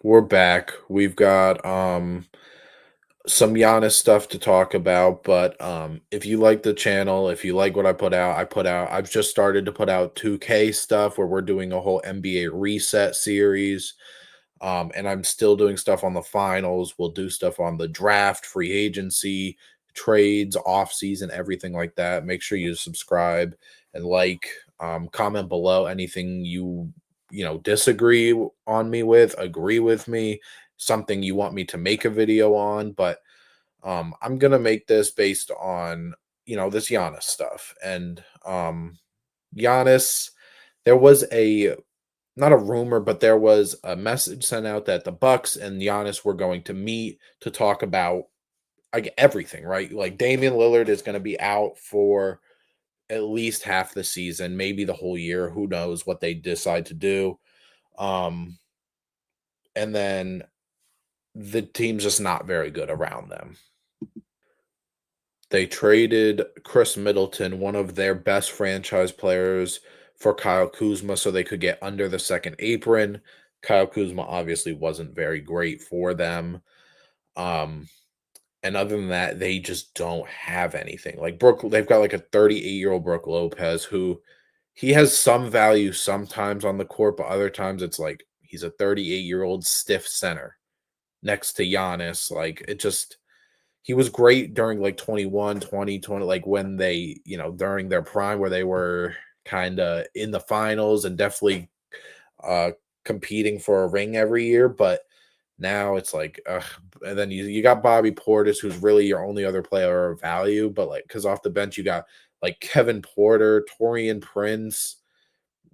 We're back. We've got some Giannis stuff to talk about, but if you like the channel, if you like what I've just started to put out 2K stuff where we're doing a whole NBA reset series. And I'm still doing stuff on the finals. We'll do stuff on the draft, free agency, trades, off season, everything like that. Make sure you subscribe and like, comment below anything you disagree on me with, agree with me, something you want me to make a video on. But I'm gonna make this based on this Giannis stuff and Giannis. There was a not a rumor, but there was a message sent out that the Bucks and Giannis were going to meet to talk about like everything, right? Like Damian Lillard is going to be out for at least half the season, maybe the whole year. Who knows what they decide to do? Um, and then the team's just not very good around them. They traded Chris Middleton, one of their best franchise players, for Kyle Kuzma so they could get under the second apron. Kyle Kuzma obviously wasn't very great for them. Um, and other than that, they just don't have anything. Like they've got like a 38-year-old Brooke Lopez who he has some value sometimes on the court, but other times it's like he's a 38-year-old stiff center next to Giannis. Like it just he was great during like 21, 2020, like when they, during their prime where they were kind of in the finals and definitely uh competing for a ring every year. But now it's like, and then you got Bobby Portis, who's really your only other player of value. But like, because off the bench, you got like Kevin Porter, Torian Prince,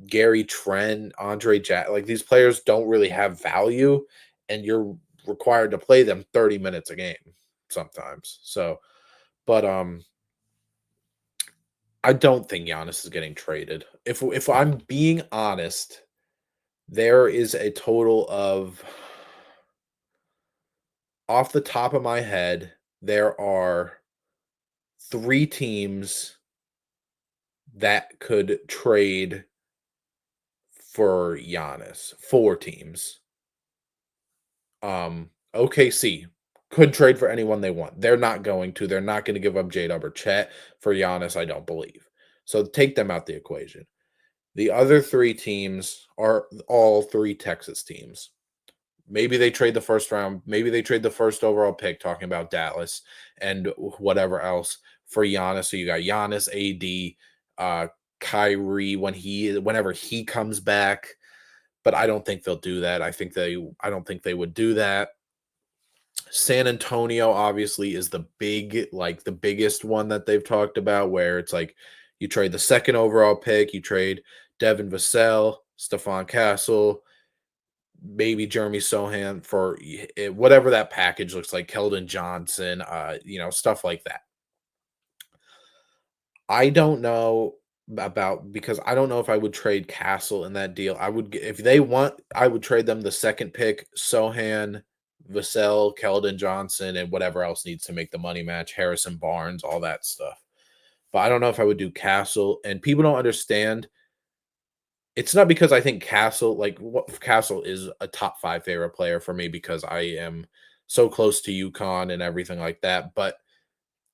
Gary Trent, Andre Jack. Like these players don't really have value, and you're required to play them 30 minutes a game sometimes. So, but I don't think Giannis is getting traded. If I'm being honest, there is a total of off the top of my head, there are 3 teams that could trade for Giannis. 4 teams. OKC could trade for anyone they want. They're not going to. They're not going to give up J-Dub or Chet for Giannis, I don't believe. So take them out the equation. The other 3 teams are all 3 Texas teams. Maybe they trade the first round, maybe they trade the first overall pick, talking about Dallas and whatever else for Giannis. So you got Giannis, AD, Kyrie whenever he comes back. But I don't think they'll do that. I don't think they would do that. San Antonio obviously is the biggest one that they've talked about, where it's like you trade the second overall pick, you trade Devin Vassell, Stephon Castle, maybe Jeremy Sohan for whatever that package looks like, Keldon Johnson, stuff like that. I don't know about because I don't know if I would trade Castle in that deal. If they want, I would trade them the second pick, Sohan, Vassell, Keldon Johnson, and whatever else needs to make the money match, Harrison Barnes, all that stuff. But I don't know if I would do Castle. And people don't understand. It's not because I think Castle is a top 5 favorite player for me because I am so close to UConn and everything like that. But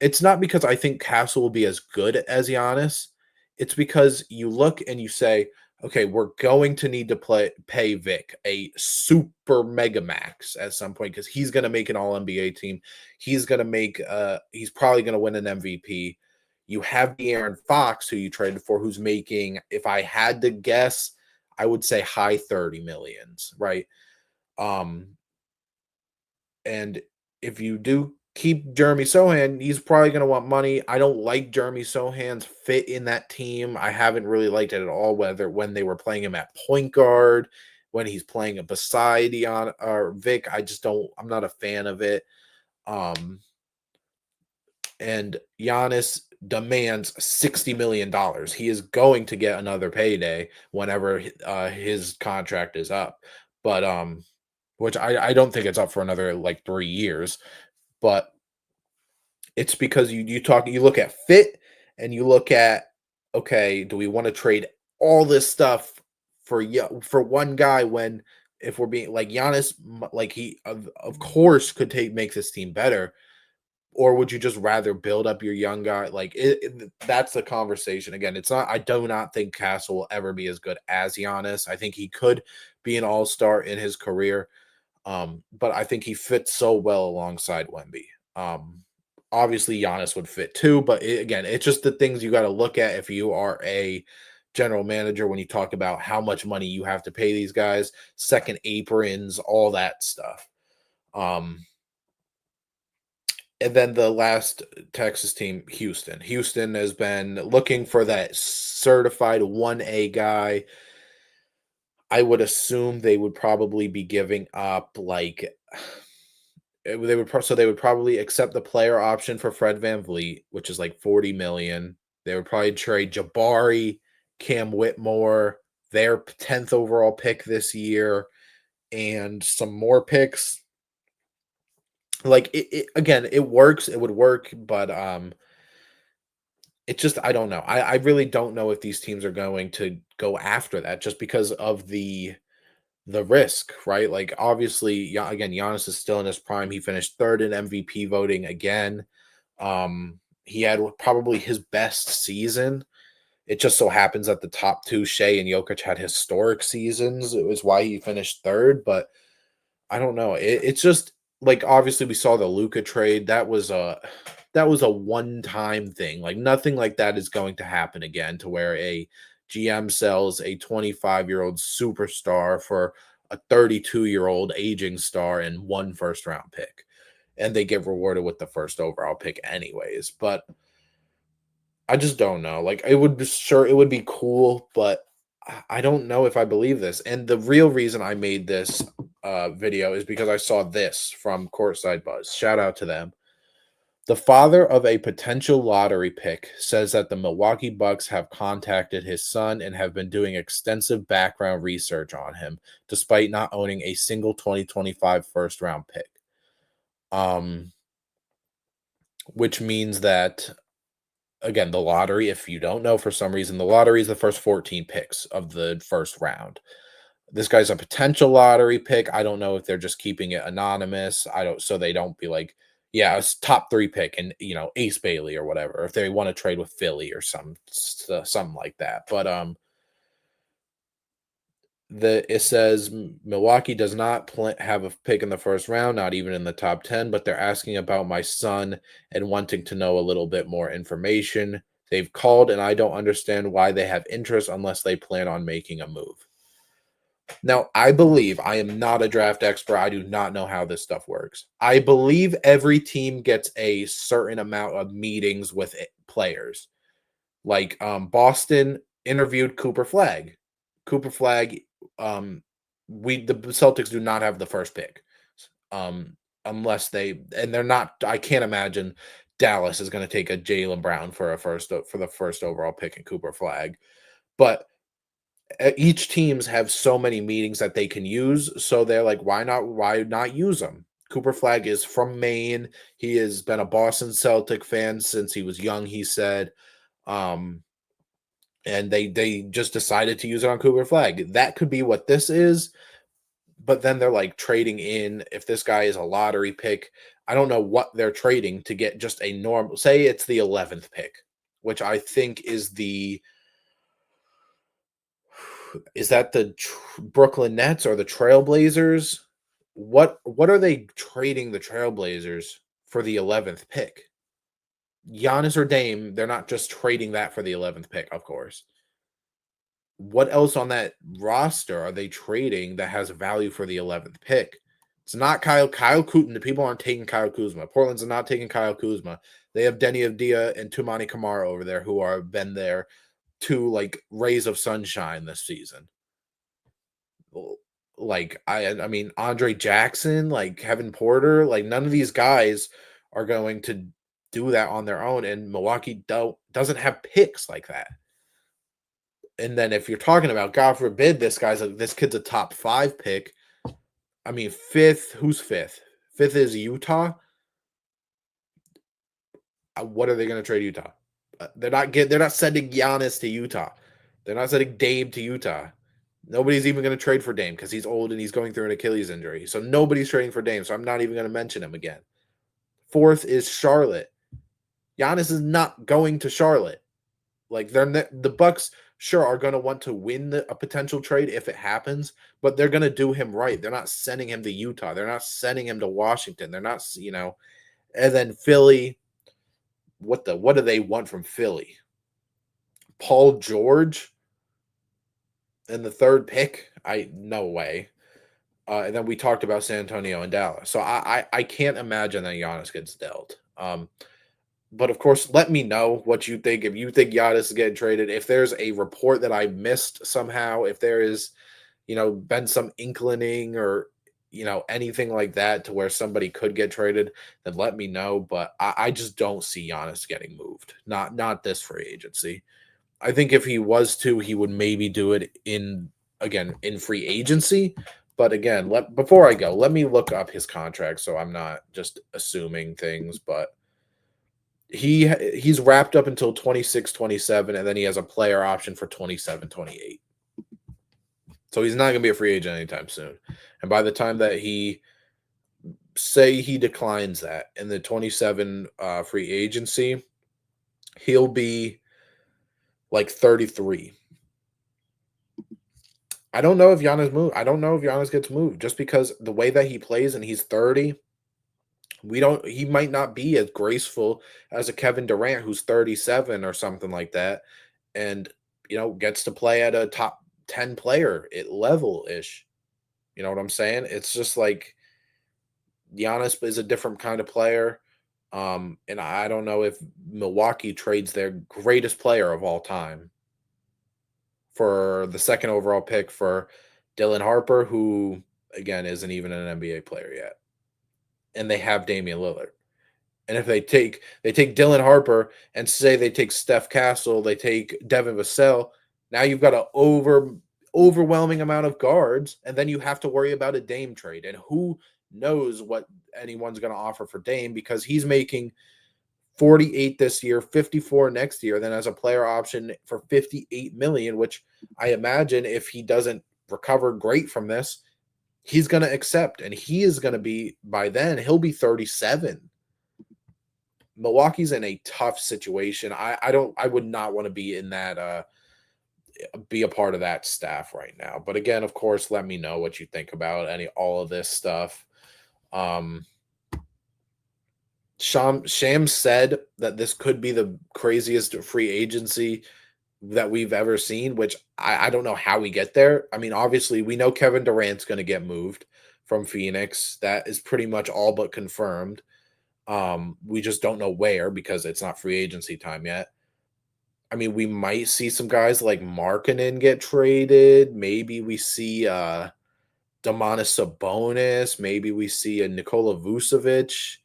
it's not because I think Castle will be as good as Giannis. It's because you look and you say, okay, we're going to need to pay Vic a super mega max at some point because he's going to make an all NBA team. He's probably going to win an MVP. You have the Aaron Fox who you traded for, who's making, if I had to guess, I would say high 30 millions, right? Um, and if you do keep Jeremy Sohan, he's probably going to want money. I don't like Jeremy Sohan's fit in that team. I haven't really liked it at all, whether when they were playing him at point guard, when he's playing beside Vic. I'm not a fan of it. And Giannis demands $60 million. He is going to get another payday whenever his contract is up. But which I don't think it's up for another like 3 years. But it's because you look at fit and you look at, okay, do we want to trade all this stuff for one guy when if we're being like Giannis, like he of course could make this team better, or would you just rather build up your young guy? Like that's the conversation. Again, it's not. I do not think Castle will ever be as good as Giannis. I think he could be an all star in his career, but I think he fits so well alongside Wemby. Obviously, Giannis would fit too, but again, it's just the things you got to look at if you are a general manager when you talk about how much money you have to pay these guys, second aprons, all that stuff. Um, and then the last Texas team, Houston. Houston has been looking for that certified 1A guy. I would assume they would probably be giving up like they would probably accept the player option for Fred VanVleet, which is like 40 million. They would probably trade Jabari, Cam Whitmore, their 10th overall pick this year, and some more picks. Like again, it works, it would work, but it's just I don't know. I really don't know if these teams are going to go after that just because of the risk, right? Like obviously, yeah, again, Giannis is still in his prime. He finished third in MVP voting again. He had probably his best season. It just so happens that the top two, Shea and Jokic, had historic seasons. It was why he finished third, but I don't know. It's just like obviously we saw the Luca trade. That was a one-time thing. Like nothing like that is going to happen again to where a GM sells a 25-year-old superstar for a 32-year-old aging star and one first round pick. And they get rewarded with the first overall pick anyways. But I just don't know. Like it would be cool, but I don't know if I believe this. And the real reason I made this video is because I saw this from Courtside Buzz. Shout out to them. The father of a potential lottery pick says that the Milwaukee Bucks have contacted his son and have been doing extensive background research on him, despite not owning a single 2025 first round pick. Um, which means that again, the lottery, if you don't know for some reason, the lottery is the first 14 picks of the first round. This guy's a potential lottery pick. I don't know if they're just keeping it anonymous. I don't, so they don't be like, yeah, it's top three pick and Ace Bailey or whatever. If they want to trade with Philly or something like that. But it says Milwaukee does not have a pick in the first round, not even in the top 10, but they're asking about my son and wanting to know a little bit more information. They've called, and I don't understand why they have interest unless they plan on making a move. Now, I am not a draft expert. I do not know how this stuff works. I believe every team gets a certain amount of meetings with players. Like Boston interviewed Cooper Flag. Cooper Flag, um, the Celtics do not have the first pick, unless they're not. I can't imagine Dallas is going to take a Jaylen Brown for the first overall pick in Cooper Flag, but each teams have so many meetings that they can use. So they're like, why not use them? Cooper Flag is from Maine. He has been a Boston Celtic fan since he was young, he said. Um, and they just decided to use it on Cooper Flag. That could be what this is, but then they're like trading in if this guy is a lottery pick. I don't know what they're trading to get just a normal. Say it's the 11th pick, which I think is that the Brooklyn Nets or the Trailblazers? What are they trading the Trailblazers for the 11th pick? Giannis or Dame, they're not just trading that for the 11th pick, of course. What else on that roster are they trading that has value for the 11th pick? It's not Kyle Kuzma. The people aren't taking Kyle Kuzma. Portland's not taking Kyle Kuzma. They have Denny Avdia and Tumani Kamara over there who are been there two like rays of sunshine this season. Like I mean Andre Jackson, like Kevin Porter, like none of these guys are going to do that on their own, and Milwaukee doesn't have picks like that. And then if you're talking about, God forbid, this kid's a top 5 pick. I mean, fifth, who's fifth? Fifth is Utah. What are they going to trade Utah? They're not sending Giannis to Utah. They're not sending Dame to Utah. Nobody's even going to trade for Dame because he's old and he's going through an Achilles injury. So nobody's trading for Dame. So I'm not even going to mention him again. Fourth is Charlotte. Giannis is not going to Charlotte. Like the Bucks sure are going to want to win a potential trade if it happens, but they're going to do him right. They're not sending him to Utah. They're not sending him to Washington. They're not, and then Philly, what do they want from Philly? Paul George in the third pick? No way. And then we talked about San Antonio and Dallas. So I can't imagine that Giannis gets dealt. But of course, let me know what you think. If you think Giannis is getting traded, if there's a report that I missed somehow, if there is, been some inclining or anything like that to where somebody could get traded, then let me know. But I just don't see Giannis getting moved. Not this free agency. I think if he was to, he would maybe do it in free agency. But again, before I go, let me look up his contract so I'm not just assuming things. But he's wrapped up until 26, 27, and then he has a player option for 27, 28. So he's not going to be a free agent anytime soon. And by the time that he declines that in the 27 free agency, he'll be like 33. I don't know if Giannis moved. I don't know if Giannis gets moved just because the way that he plays and he's 30, he might not be as graceful as a Kevin Durant who's 37 or something like that and gets to play at a top 10 player at level ish. You know what I'm saying? It's just like Giannis is a different kind of player. And I don't know if Milwaukee trades their greatest player of all time for the second overall pick for Dylan Harper, who again isn't even an NBA player yet. And they have Damian Lillard. And if they take Dylan Harper and say they take Steph Castle, they take Devin Vassell, now you've got an overwhelming amount of guards, and then you have to worry about a Dame trade. And who knows what anyone's going to offer for Dame because he's making 48 this year, 54 next year, then as a player option for 58 million, which I imagine if he doesn't recover great from this, he's going to accept. And he is going to be, by then, he'll be 37. Milwaukee's in a tough situation. I would not want to be in that be a part of that staff right now. But again, of course, let me know what you think about all of this stuff. Sham said that this could be the craziest free agency that we've ever seen, which I don't know how we get there. I mean, obviously, we know Kevin Durant's going to get moved from Phoenix. That is pretty much all but confirmed. We just don't know where because it's not free agency time yet. I mean, we might see some guys like Markkanen get traded. Maybe we see Domantas Sabonis. Maybe we see a Nikola Vucevic.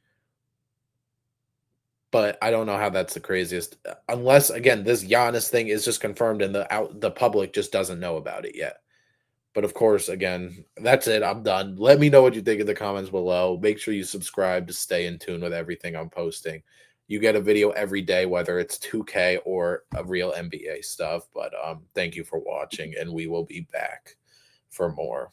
But I don't know how that's the craziest. Unless again, this Giannis thing is just confirmed and the public just doesn't know about it yet. But of course, again, that's it. I'm done. Let me know what you think in the comments below. Make sure you subscribe to stay in tune with everything I'm posting. You get a video every day, whether it's 2K or a real NBA stuff. But thank you for watching, and we will be back for more.